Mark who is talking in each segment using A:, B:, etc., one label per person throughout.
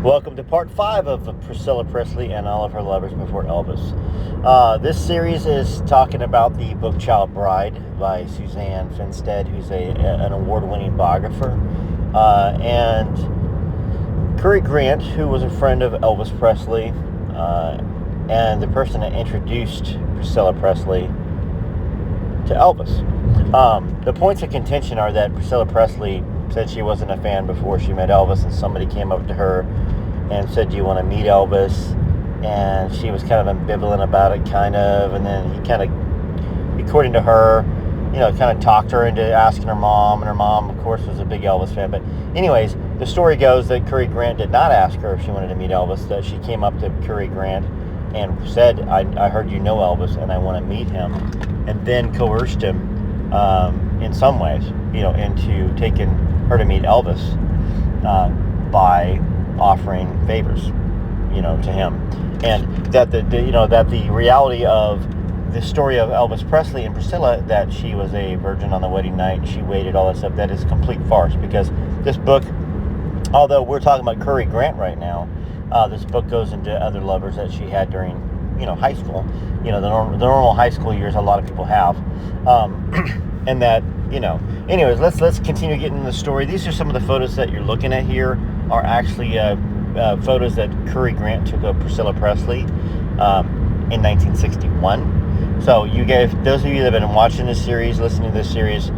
A: Welcome to part 5 of Priscilla Presley and All of Her Lovers Before Elvis. This series is talking about the book Child Bride by Suzanne Finstead, who's an award-winning biographer, and Curry Grant, who was a friend of Elvis Presley, and the person that introduced Priscilla Presley to Elvis. The points of contention are that Priscilla Presley said she wasn't a fan before she met Elvis, and somebody came up to her and said, "Do you want to meet Elvis?" And she was kind of ambivalent about it, and then he kind of, according to her, kind of talked her into asking her mom, and her mom, of course, was a big Elvis fan. But anyways, the story goes that Curry Grant did not ask her if she wanted to meet Elvis, that she came up to Curry Grant and said, I heard you know Elvis, and I want to meet him, and then coerced him in some ways, into taking her to meet Elvis by offering favors, to him. And that the reality of the story of Elvis Presley and Priscilla, that she was a virgin on the wedding night, she waited, all that stuff, that is complete farce, because this book, although we're talking about Curry Grant right now, this book goes into other lovers that she had during, high school, the normal high school years a lot of people have, and that, anyways, let's continue getting the story. These are some of the photos that you're looking at here are actually photos that Curry Grant took of Priscilla Presley in 1961. So you guys, those of you that have been watching this series, listening to this series,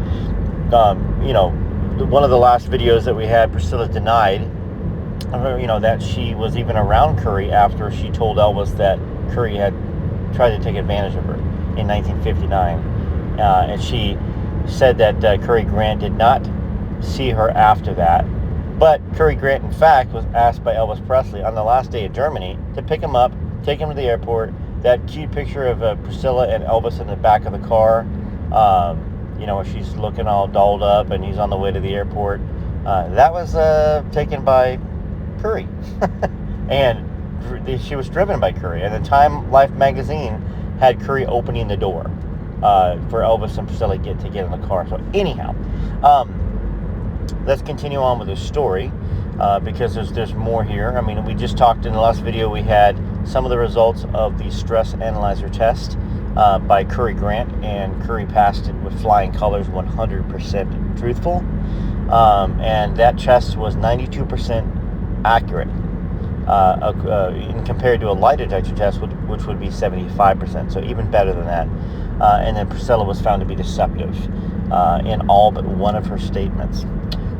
A: one of the last videos that we had, Priscilla denied, that she was even around Curry after she told Elvis that Curry had tried to take advantage of her in 1959. And she said that Curry Grant did not see her after that. But Curry Grant, in fact, was asked by Elvis Presley on the last day of Germany to pick him up, take him to the airport. That cute picture of Priscilla and Elvis in the back of the car, where she's looking all dolled up and he's on the way to the airport, that was taken by Curry. And she was driven by Curry. And the Time Life magazine had Curry opening the door for Elvis and Priscilla to get in the car. So anyhow, let's continue on with the story because there's more here. I mean, we just talked in the last video, we had some of the results of the stress analyzer test by Curry Grant, and Curry passed it with flying colors, 100% truthful, and that test was 92% accurate compared to a lie detector test, which would be 75%, so even better than that. And then Priscilla was found to be deceptive in all but one of her statements.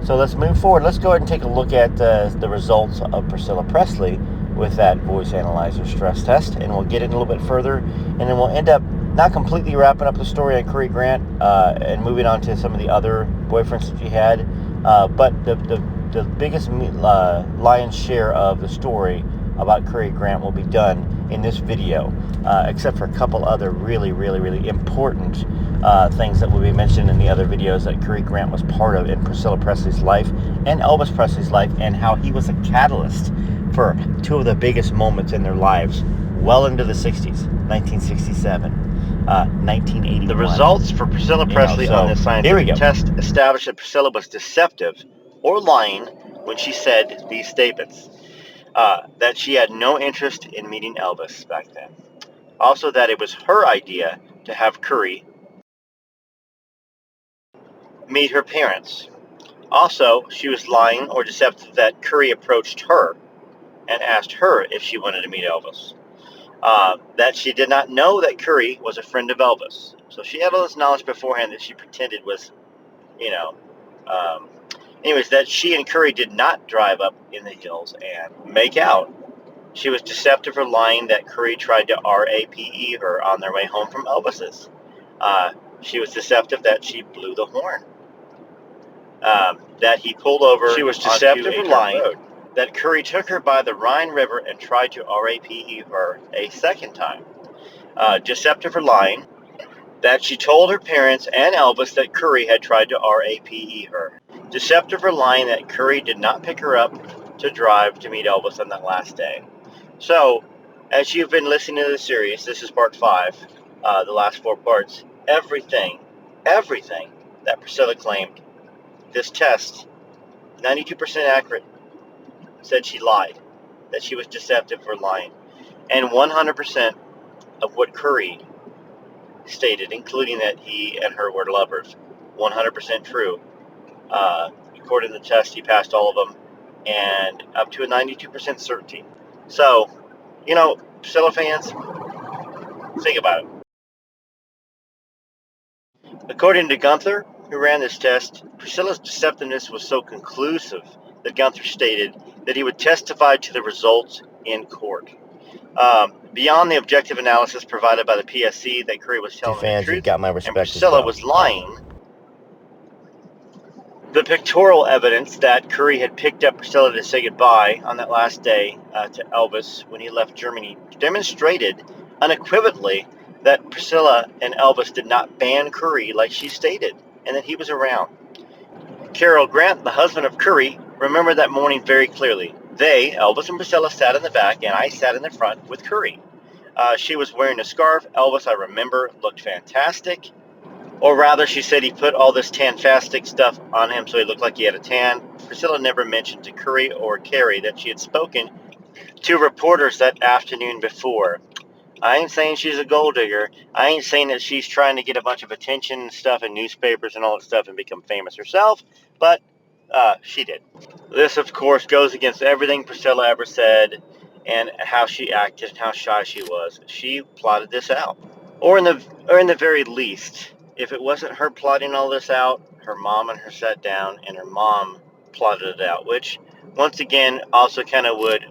A: So let's move forward. Let's go ahead and take a look at the results of Priscilla Presley with that voice analyzer stress test, and we'll get in a little bit further, and then we'll end up not completely wrapping up the story on Curry Grant and moving on to some of the other boyfriends that she had, but the biggest lion's share of the story about Curry Grant will be done in this video, except for a couple other really, really, really important things that will be mentioned in the other videos that Curry Grant was part of in Priscilla Presley's life and Elvis Presley's life, and how he was a catalyst for two of the biggest moments in their lives well into the 60s, 1967, 1981. The results for Priscilla Presley on this scientific test established that Priscilla was deceptive or lying when she said these statements. That she had no interest in meeting Elvis back then. Also, that it was her idea to have Curry meet her parents. Also, she was lying or deceptive that Curry approached her and asked her if she wanted to meet Elvis. That she did not know that Curry was a friend of Elvis. So she had all this knowledge beforehand that she pretended was, anyways, that she and Curry did not drive up in the hills and make out. She was deceptive or lying that Curry tried to RAPE her on their way home from Elvis's. She was deceptive that she blew the horn. That he pulled over. She was deceptive or lying that Curry took her by the Rhine River and tried to RAPE her a second time. Deceptive or lying that she told her parents and Elvis that Curry had tried to RAPE her. Deceptive or lying that Curry did not pick her up to drive to meet Elvis on that last day. So, as you've been listening to the series, this is part 5, the last 4 parts, everything that Priscilla claimed, this test, 92% accurate, said she lied. that she was deceptive or lying. And 100% of what Curry stated, including that he and her were lovers, 100% true. According to the test, he passed all of them, and up to a 92% certainty. So, Priscilla fans, think about it. According to Gunther, who ran this test, Priscilla's deceptiveness was so conclusive that Gunther stated that he would testify to the results in court. Beyond the objective analysis provided by the PSC that Curry was telling the truth,
B: you've got my
A: and
B: respect
A: Priscilla was lying, the pictorial evidence that Curry had picked up Priscilla to say goodbye on that last day to Elvis when he left Germany demonstrated unequivocally that Priscilla and Elvis did not ban Curry like she stated, and that he was around. Carol Grant, the husband of Curry, remembered that morning very clearly. They, Elvis and Priscilla, sat in the back, and I sat in the front with Curry. She was wearing a scarf. Elvis, I remember, looked fantastic. Or rather, she said he put all this tan-fastic stuff on him so he looked like he had a tan. Priscilla never mentioned to Curry or Carrie that she had spoken to reporters that afternoon before. I ain't saying she's a gold digger. I ain't saying that she's trying to get a bunch of attention and stuff in newspapers and all that stuff and become famous herself, but she did. This, of course, goes against everything Priscilla ever said and how she acted and how shy she was. She plotted this out. Or in the very least, if it wasn't her plotting all this out, her mom and her sat down and her mom plotted it out, which once again also kind of would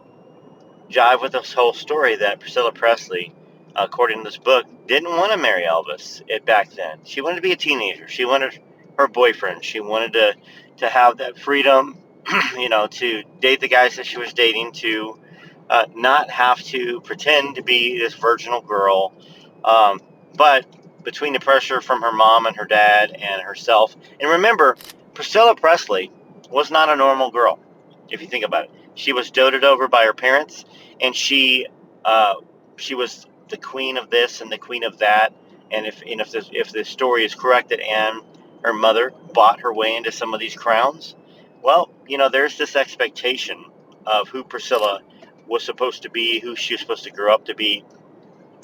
A: jive with this whole story that Priscilla Presley, according to this book, didn't want to marry Elvis back then. She wanted to be a teenager. She wanted her boyfriend. She wanted to have that freedom, to date the guys that she was dating, to not have to pretend to be this virginal girl. But between the pressure from her mom and her dad and herself, and remember, Priscilla Presley was not a normal girl, if you think about it. She was doted over by her parents, and she was the queen of this and the queen of that. And if the story is correct that Anne, her mother, bought her way into some of these crowns, well, there's this expectation of who Priscilla was supposed to be, who she was supposed to grow up to be,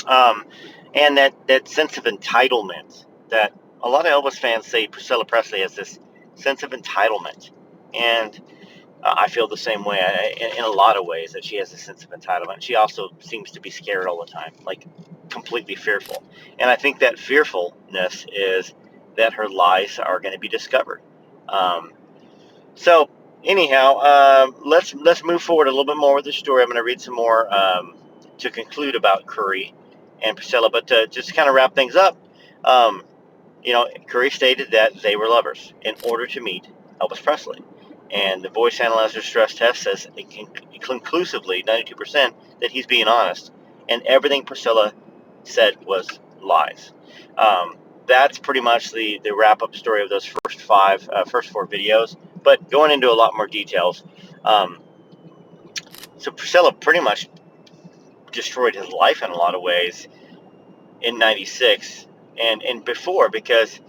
A: and that sense of entitlement that a lot of Elvis fans say Priscilla Presley has this sense of entitlement, and I feel the same way in a lot of ways, that she has a sense of entitlement. She also seems to be scared all the time, like completely fearful. And I think that fearfulness is that her lies are going to be discovered. So anyhow, let's move forward a little bit more with the story. I'm going to read some more to conclude about Curry and Priscilla, but to just kind of wrap things up, Curry stated that they were lovers in order to meet Elvis Presley. And the voice analyzer stress test says conclusively, 92%, that he's being honest. And everything Priscilla said was lies. That's pretty much the wrap-up story of those first four videos. But going into a lot more details. So Priscilla pretty much destroyed his life in a lot of ways in 96 and before, because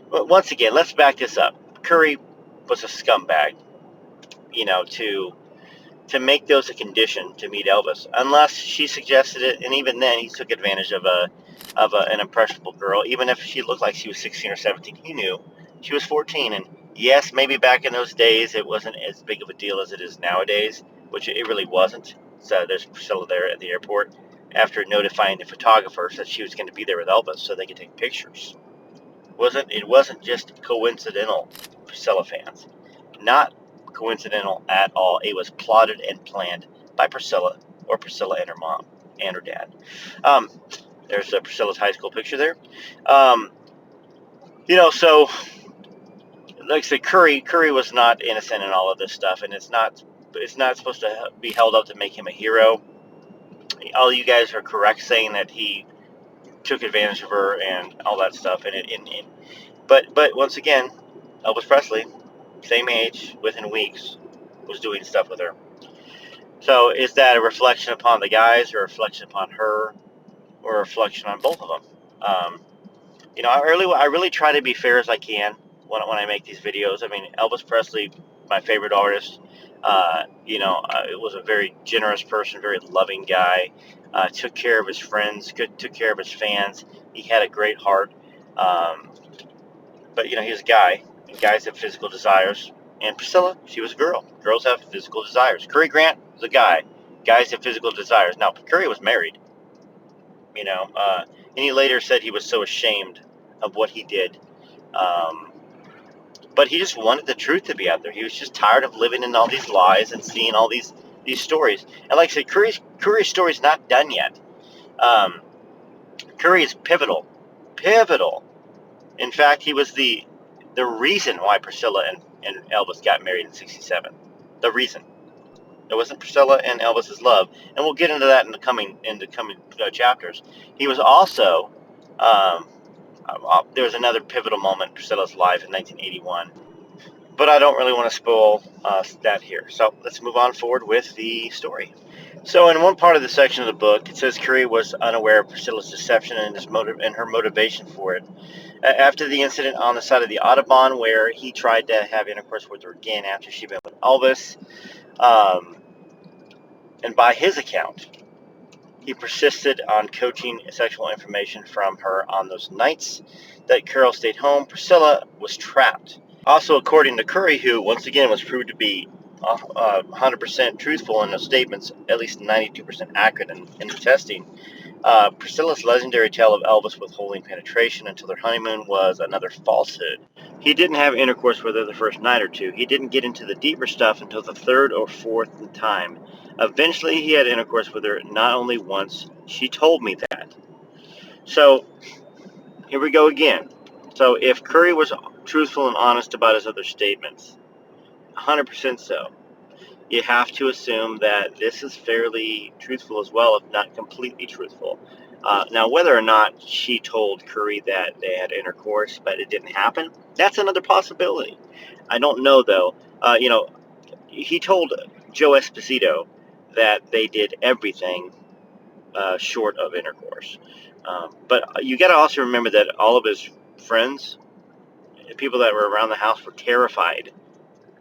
A: once again, let's back this up. Curry was a scumbag, to make those a condition to meet Elvis, unless she suggested it, and even then he took advantage of an impressionable girl, even if she looked like she was 16 or 17. He knew she was 14, and yes, maybe back in those days it wasn't as big of a deal as it is nowadays, which it really wasn't. So there's Priscilla there at the airport after notifying the photographers that she was going to be there with Elvis so they could take pictures. It wasn't just coincidental, Priscilla fans. Not coincidental at all. It was plotted and planned by Priscilla, or Priscilla and her mom and her dad. There's Priscilla's high school picture there. So like I said, Curry was not innocent in all of this stuff, and it's not supposed to be held up to make him a hero. All you guys are correct saying that he took advantage of her and all that stuff, but once again, Elvis Presley, same age, within weeks, was doing stuff with her. So is that a reflection upon the guys, or a reflection upon her, or a reflection on both of them? I really try to be fair as I can when I make these videos. I mean, Elvis Presley, my favorite artist. Was a very generous person, very loving guy. Took care of his friends, took care of his fans. He had a great heart. Um, but he was a guy, and guys have physical desires. And Priscilla, she was a girl. Girls have physical desires. Curry Grant was a guy. Guys have physical desires. Now Curry was married. And he later said he was so ashamed of what he did. Um, but he just wanted the truth to be out there. He was just tired of living in all these lies and seeing all these stories. And like I said, Curry's story's not done yet. Um, Curry is pivotal. In fact, he was the reason why Priscilla and Elvis got married in '67. The reason. It wasn't Priscilla and Elvis's love, and we'll get into that in the coming chapters. He was also there was another pivotal moment in Priscilla's life in 1981, but I don't really want to spoil that here. So let's move on forward with the story. So in one part of the section of the book, it says Curry was unaware of Priscilla's deception and her motivation for it. After the incident on the side of the Audubon, where he tried to have intercourse with her again after she'd been with Elvis, and by his account, he persisted on coaching sexual information from her on those nights that Carol stayed home. Priscilla was trapped. Also, according to Curry, who once again was proved to be 100% truthful in those statements, at least 92% accurate in the testing, Priscilla's legendary tale of Elvis withholding penetration until their honeymoon was another falsehood. He didn't have intercourse with her the first night or two. He didn't get into the deeper stuff until the third or fourth time. Eventually, he had intercourse with her not only once. She told me that. So, here we go again. So, if Curry was truthful and honest about his other statements, 100% so, you have to assume that this is fairly truthful as well, if not completely truthful. Now, whether or not she told Curry that they had intercourse, but it didn't happen, that's another possibility. I don't know, though. He told Joe Esposito that they did everything short of intercourse. But you got to also remember that all of his friends, people that were around the house, were terrified.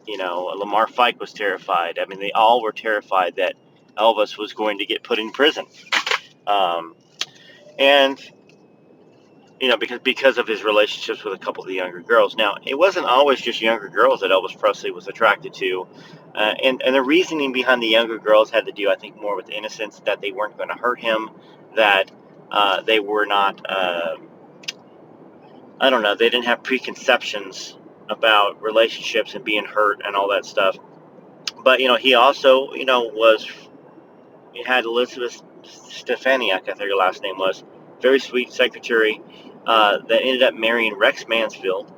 A: Lamar Fike was terrified. I mean, they all were terrified that Elvis was going to get put in prison. Um, and because of his relationships with a couple of the younger girls. Now, it wasn't always just younger girls that Elvis Presley was attracted to, and the reasoning behind the younger girls had to do, I think, more with innocence, that they weren't going to hurt him, that they were not, I don't know, they didn't have preconceptions about relationships and being hurt and all that stuff. But he also, he had Elizabeth Stefaniak, I think her last name was, very sweet secretary, that ended up marrying Rex Mansfield,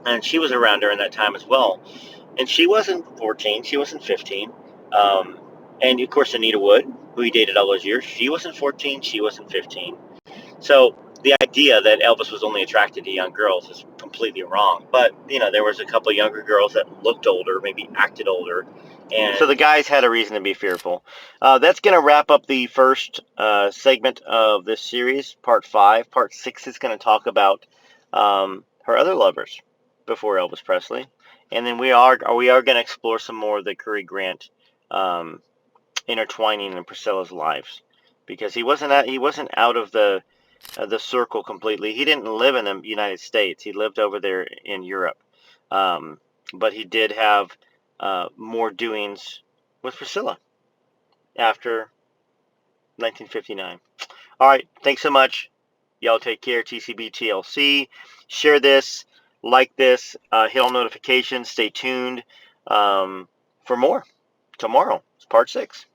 A: and she was around during that time as well. And she wasn't 14, she wasn't 15. And of course, Anita Wood, who he dated all those years, she wasn't 14, she wasn't 15. So the idea that Elvis was only attracted to young girls is completely wrong. But, there was a couple of younger girls that looked older, maybe acted older. And so the guys had a reason to be fearful. That's going to wrap up the first segment of this series, Part 5. Part 6 is going to talk about her other lovers before Elvis Presley. And then we are going to explore some more of the Curry Grant intertwining in Priscilla's lives, because he wasn't out of the circle completely. He didn't live in the United States. He lived over there in Europe. But he did have more doings with Priscilla after 1959. All right. Thanks so much. Y'all take care. TCB TLC. Share this. Like this. Hit all notifications. Stay tuned for more. Tomorrow. It's part 6.